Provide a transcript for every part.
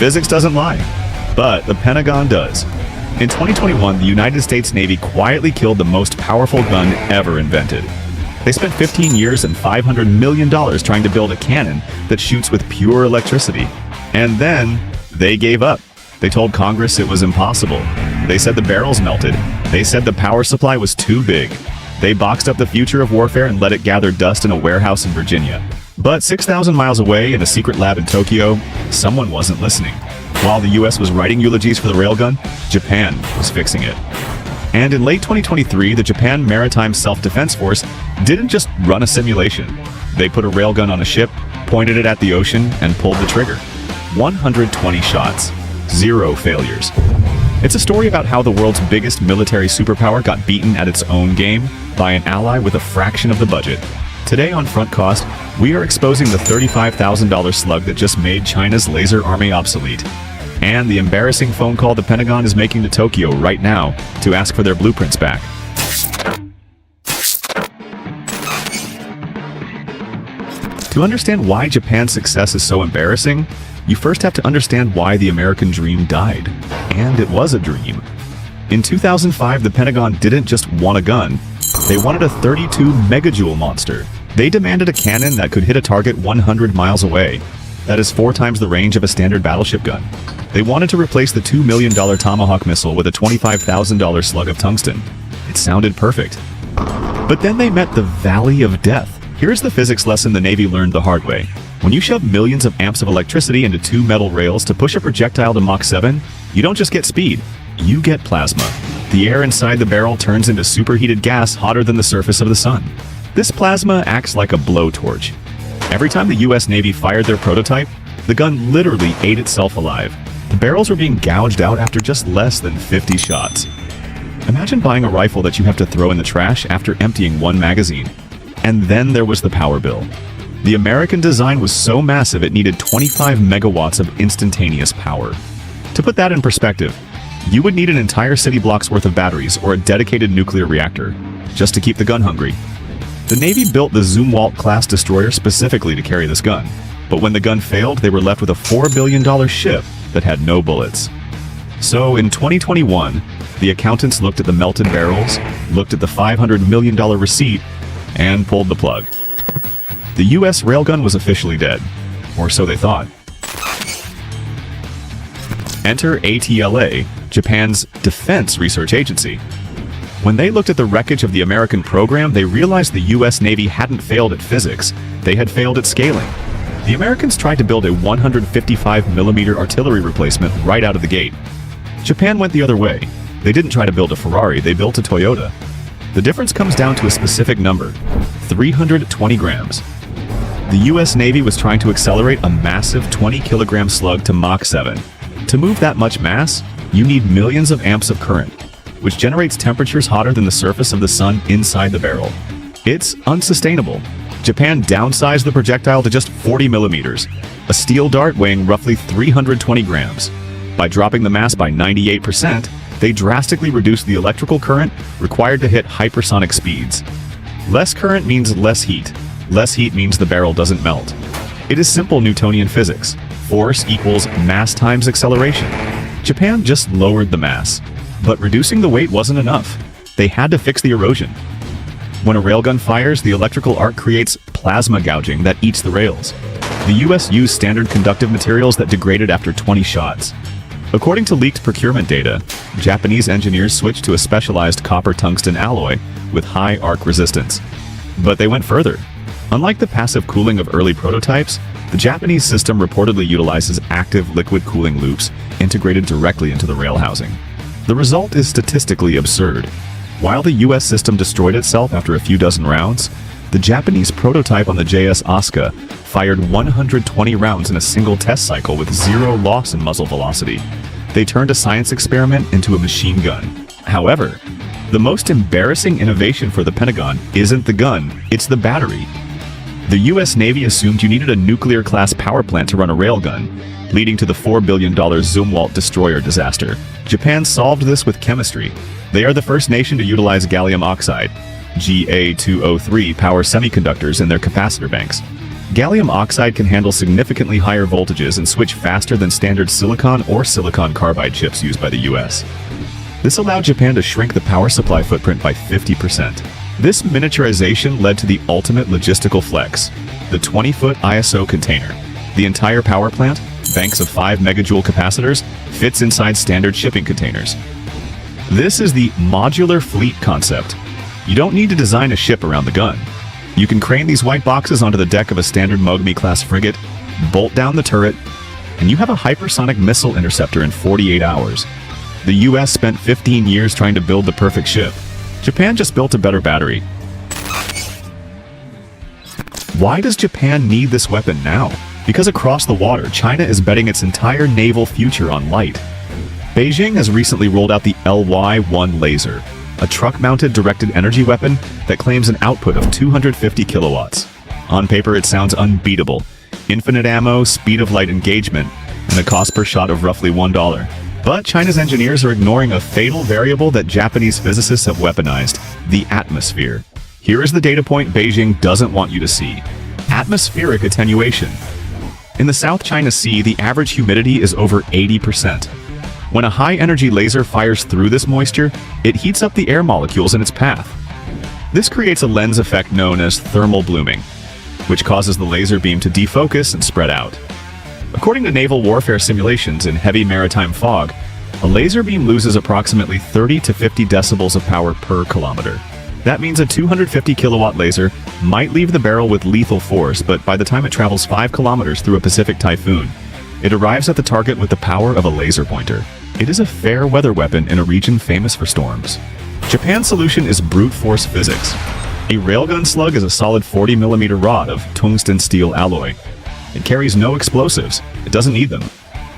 Physics doesn't lie, but the Pentagon does. In 2021, the United States Navy quietly killed the most powerful gun ever invented. They spent 15 years and $500 million trying to build a cannon that shoots with pure electricity. And then, they gave up. They told Congress it was impossible. They said the barrels melted. They said the power supply was too big. They boxed up the future of warfare and let it gather dust in a warehouse in Virginia. But 6,000 miles away in a secret lab in Tokyo, someone wasn't listening. While the US was writing eulogies for the railgun, Japan was fixing it. And in late 2023, the Japan Maritime Self-Defense Force didn't just run a simulation. They put a railgun on a ship, pointed it at the ocean, and pulled the trigger. 120 shots, 0 failures. It's a story about how the world's biggest military superpower got beaten at its own game by an ally with a fraction of the budget. Today on Front Cost, we are exposing the $35,000 slug that just made China's laser army obsolete, and the embarrassing phone call the Pentagon is making to Tokyo right now to ask for their blueprints back. To understand why Japan's success is so embarrassing, you first have to understand why the American dream died. And it was a dream. In 2005, the Pentagon didn't just want a gun, they wanted a 32 megajoule monster. They demanded a cannon that could hit a target 100 miles away. That is 4 times the range of a standard battleship gun. They wanted to replace the $2 million Tomahawk missile with a $25,000 slug of tungsten. It sounded perfect. But then they met the Valley of Death. Here's the physics lesson the Navy learned the hard way. When you shove millions of amps of electricity into 2 metal rails to push a projectile to Mach 7, you don't just get speed, you get plasma. The air inside the barrel turns into superheated gas hotter than the surface of the sun. This plasma acts like a blowtorch. Every time the US Navy fired their prototype, the gun literally ate itself alive. The barrels were being gouged out after just less than 50 shots. Imagine buying a rifle that you have to throw in the trash after emptying 1 magazine. And then there was the power bill. The American design was so massive it needed 25 megawatts of instantaneous power. To put that in perspective, you would need an entire city block's worth of batteries or a dedicated nuclear reactor, just to keep the gun hungry. The Navy built the Zumwalt-class destroyer specifically to carry this gun, but when the gun failed, they were left with a $4 billion ship that had no bullets. So in 2021, the accountants looked at the melted barrels, looked at the $500 million receipt, and pulled the plug. The US railgun was officially dead, or so they thought. Enter ATLA, Japan's defense research agency. When they looked at the wreckage of the American program, they realized the US Navy hadn't failed at physics, they had failed at scaling. The Americans tried to build a 155mm artillery replacement right out of the gate. Japan went the other way. They didn't try to build a Ferrari, they built a Toyota. The difference comes down to a specific number, 320 grams. The US Navy was trying to accelerate a massive 20-kilogram slug to Mach 7. To move that much mass, you need millions of amps of current, which generates temperatures hotter than the surface of the sun inside the barrel. It's unsustainable. Japan downsized the projectile to just 40 millimeters, a steel dart weighing roughly 320 grams. By dropping the mass by 98%, they drastically reduced the electrical current required to hit hypersonic speeds. Less current means less heat. Less heat means the barrel doesn't melt. It is simple Newtonian physics. Force equals mass times acceleration. Japan just lowered the mass. But reducing the weight wasn't enough. They had to fix the erosion. When a railgun fires, the electrical arc creates plasma gouging that eats the rails. The US used standard conductive materials that degraded after 20 shots. According to leaked procurement data, Japanese engineers switched to a specialized copper-tungsten alloy with high arc resistance. But they went further. Unlike the passive cooling of early prototypes, the Japanese system reportedly utilizes active liquid cooling loops integrated directly into the rail housing. The result is statistically absurd. While the US system destroyed itself after a few dozen rounds, the Japanese prototype on the JS Asuka fired 120 rounds in a single test cycle with 0 loss in muzzle velocity. They turned a science experiment into a machine gun. However, the most embarrassing innovation for the Pentagon isn't the gun, it's the battery. The US Navy assumed you needed a nuclear-class power plant to run a railgun, leading to the $4 billion Zumwalt destroyer disaster. Japan solved this with chemistry. They are the first nation to utilize gallium oxide, Ga2O3 power semiconductors in their capacitor banks. Gallium oxide can handle significantly higher voltages and switch faster than standard silicon or silicon carbide chips used by the US. This allowed Japan to shrink the power supply footprint by 50%. This miniaturization led to the ultimate logistical flex, the 20-foot ISO container. The entire power plant, banks of 5 megajoule capacitors, fits inside standard shipping containers. This is the modular fleet concept. You don't need to design a ship around the gun. You can crane these white boxes onto the deck of a standard Mogami-class frigate, bolt down the turret, and you have a hypersonic missile interceptor in 48 hours. The US spent 15 years trying to build the perfect ship. Japan just built a better battery. Why does Japan need this weapon now? Because across the water, China is betting its entire naval future on light. Beijing has recently rolled out the LY-1 laser, a truck-mounted directed energy weapon that claims an output of 250 kilowatts. On paper, it sounds unbeatable. Infinite ammo, speed of light engagement, and a cost per shot of roughly $1. But China's engineers are ignoring a fatal variable that Japanese physicists have weaponized: the atmosphere. Here is the data point Beijing doesn't want you to see: atmospheric attenuation. In the South China Sea, the average humidity is over 80%. When a high-energy laser fires through this moisture, it heats up the air molecules in its path. This creates a lens effect known as thermal blooming, which causes the laser beam to defocus and spread out. According to naval warfare simulations in heavy maritime fog, a laser beam loses approximately 30 to 50 decibels of power per kilometer. That means a 250 kilowatt laser might leave the barrel with lethal force, but by the time it travels 5 kilometers through a Pacific typhoon, it arrives at the target with the power of a laser pointer. It is a fair weather weapon in a region famous for storms. Japan's solution is brute force physics. A railgun slug is a solid 40mm rod of tungsten steel alloy. It carries no explosives. It doesn't need them.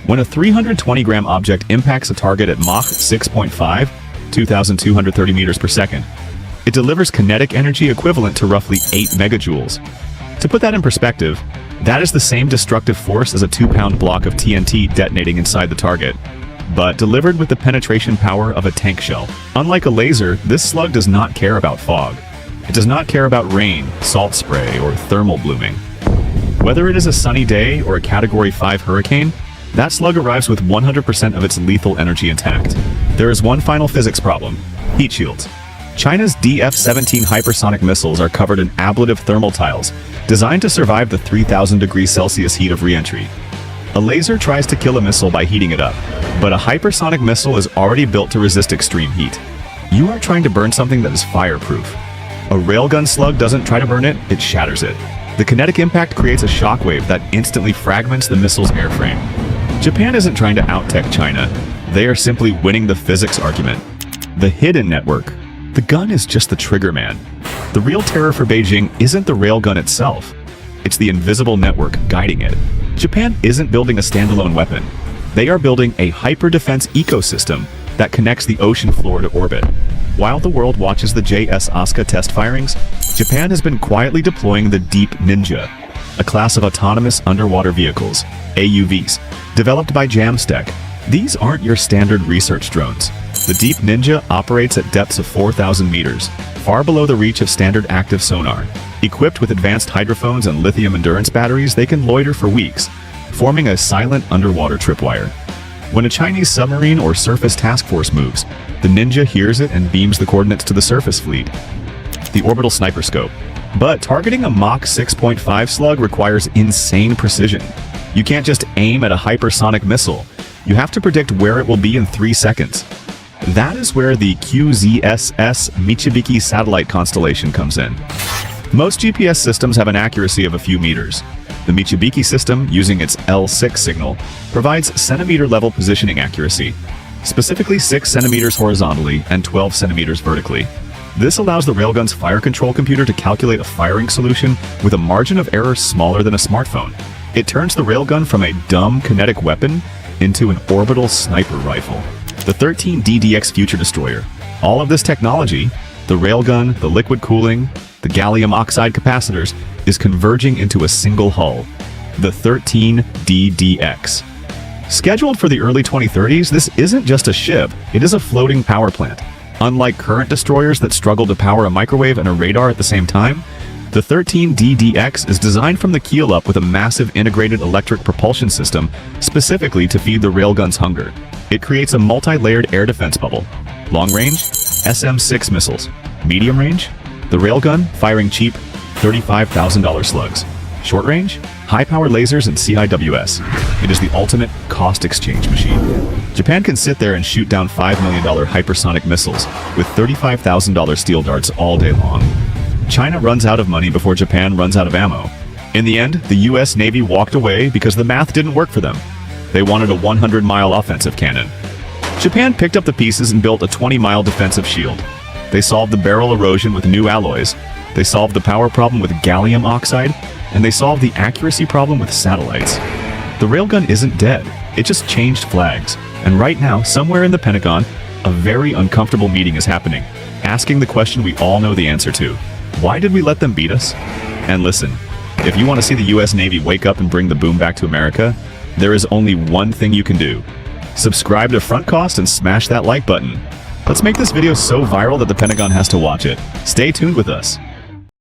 When a 320-gram object impacts a target at Mach 6.5, 2,230 meters per second, it delivers kinetic energy equivalent to roughly 8 megajoules. To put that in perspective, that is the same destructive force as a 2-pound block of TNT detonating inside the target, but delivered with the penetration power of a tank shell. Unlike a laser, this slug does not care about fog. It does not care about rain, salt spray, or thermal blooming. Whether it is a sunny day or a Category 5 hurricane, that slug arrives with 100% of its lethal energy intact. There is one final physics problem: heat shields. China's DF-17 hypersonic missiles are covered in ablative thermal tiles, designed to survive the 3,000 degrees Celsius heat of re-entry. A laser tries to kill a missile by heating it up, but a hypersonic missile is already built to resist extreme heat. You are trying to burn something that is fireproof. A railgun slug doesn't try to burn it, it shatters it. The kinetic impact creates a shockwave that instantly fragments the missile's airframe. Japan isn't trying to out-tech China. They are simply winning the physics argument. The hidden network. The gun is just the trigger man. The real terror for Beijing isn't the railgun itself. It's the invisible network guiding it. Japan isn't building a standalone weapon. They are building a hyper-defense ecosystem that connects the ocean floor to orbit. While the world watches the JS Asuka test firings, Japan has been quietly deploying the Deep Ninja, a class of autonomous underwater vehicles, AUVs, developed by Jamstek. These aren't your standard research drones. The Deep Ninja operates at depths of 4,000 meters, far below the reach of standard active sonar. Equipped with advanced hydrophones and lithium endurance batteries, they can loiter for weeks, forming a silent underwater tripwire. When a Chinese submarine or surface task force moves, the Ninja hears it and beams the coordinates to the surface fleet. The orbital sniper scope. But targeting a Mach 6.5 slug requires insane precision. You can't just aim at a hypersonic missile. You have to predict where it will be in 3 seconds. That is where the QZSS Michibiki satellite constellation comes in. Most GPS systems have an accuracy of a few meters. The Michibiki system, using its L6 signal, provides centimeter-level positioning accuracy, specifically 6 centimeters horizontally and 12 centimeters vertically. This allows the railgun's fire control computer to calculate a firing solution with a margin of error smaller than a smartphone. It turns the railgun from a dumb kinetic weapon into an orbital sniper rifle. The 13DDX Future Destroyer. All of this technology, the railgun, the liquid cooling, the gallium oxide capacitors, is converging into a single hull, the 13DDX. Scheduled for the early 2030s, this isn't just a ship, it is a floating power plant. Unlike current destroyers that struggle to power a microwave and a radar at the same time, The 13DDX is designed from the keel up with a massive integrated electric propulsion system specifically to feed the railgun's hunger. It creates a multi-layered air defense bubble. Long range, SM-6 missiles. Medium range, the railgun firing cheap $35,000 slugs. Short range, high-powered lasers and CIWS. It is the ultimate cost exchange machine. Japan can sit there and shoot down $5 million hypersonic missiles with $35,000 steel darts all day long. China runs out of money before Japan runs out of ammo. In the end, the US Navy walked away because the math didn't work for them. They wanted a 100-mile offensive cannon. Japan picked up the pieces and built a 20-mile defensive shield. They solved the barrel erosion with new alloys. They solved the power problem with gallium oxide, and they solved the accuracy problem with satellites. The railgun isn't dead, it just changed flags. And right now, somewhere in the Pentagon, a very uncomfortable meeting is happening, asking the question we all know the answer to. Why did we let them beat us? And listen, if you want to see the US Navy wake up and bring the boom back to America, there is only one thing you can do. Subscribe to Front Cost and smash that like button. Let's make this video so viral that the Pentagon has to watch it. Stay tuned with us.